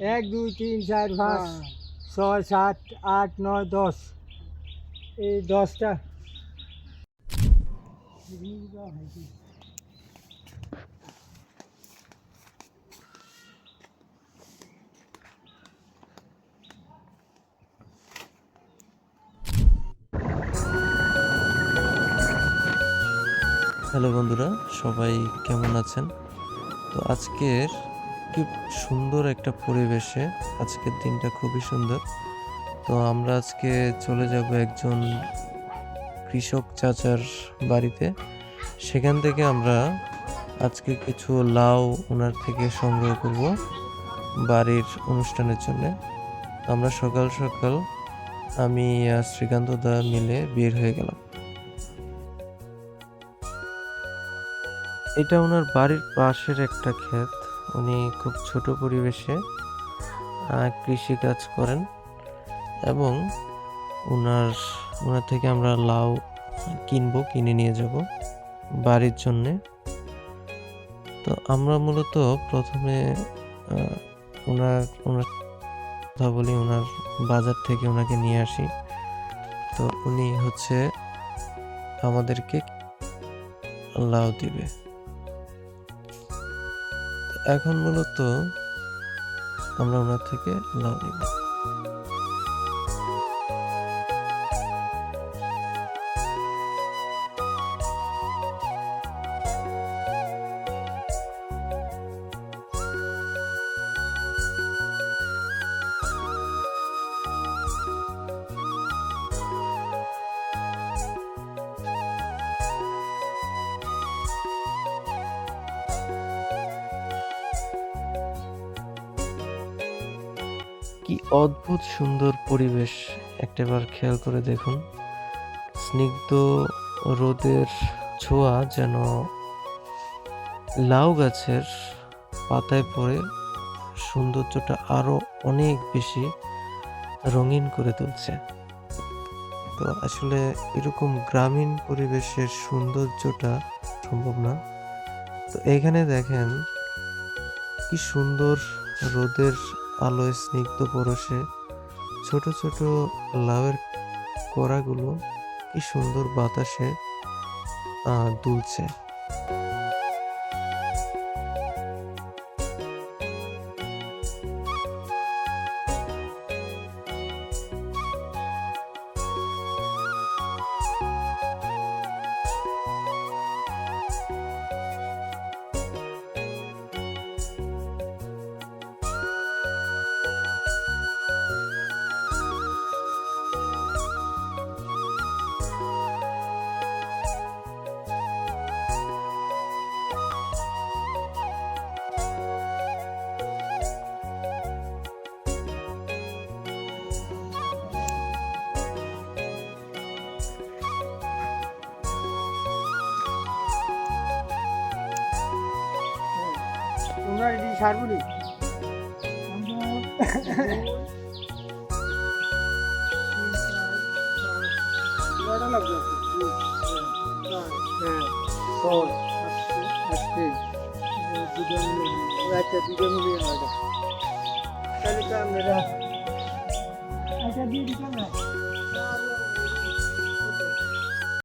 1 2 3 4 5 6 7 8 9 10 এই 10টা। হ্যালো বন্ধুরা, সবাই কেমন আছেন? তো আজকের খুব সুন্দর একটা পরিবেশে, আজকের দিনটা খুবই সুন্দর। তো আমরা আজকে চলে যাব একজন কৃষক চাচার বাড়িতে। সেখান থেকে আমরা আজকে কিছু লাউ ওনার থেকে সংগ্রহ করব বাড়ির অনুষ্ঠানের জন্যে। আমরা সকাল সকাল আমি আর শ্রীকান্ত দা মিলে বের হয়ে গেলাম। এটা ওনার বাড়ির পাশের একটা ক্ষেত। উনি খুব ছোট পরিবেশে কৃষিকাজ করেন এবং ওনার থেকে আমরা লাউ কিনে নিয়ে যাব বাড়ির জন্যে। তো আমরা মূলত প্রথমে ওনার কথা বলি, ওনার বাজার থেকে ওনাকে নিয়ে আসি। তো উনি হচ্ছে আমাদেরকে লাউ দিবে। এখন মূলত আমরা ওনার থেকে লাউ নিব। কি অদ্ভুত সুন্দর পরিবেশ, একটাবার খেয়াল করে দেখুন। স্নিগ্ধ রোদের ছোঁয়া যেন লাউ গাছের পাতায় পড়ে সৌন্দর্যটা আরো অনেক বেশি রঙিন করে তুলছে। তো আসলে এরকম গ্রামীণ পরিবেশের সৌন্দর্যটা সম্ভব না। তো এখানে দেখেন কি সুন্দর রোদের আলোয় স্নিগ্ধ পরশে ছোট ছোট লাউয়ের কড়াগুলো কি সুন্দর বাতাসে দুলছে। তোমরা এটি সারবুনি লাগবে। আচ্ছা, দুটো মিলিয়ে হয়। তাহলে তো আমরা আচ্ছা দিয়ে দিতাম না।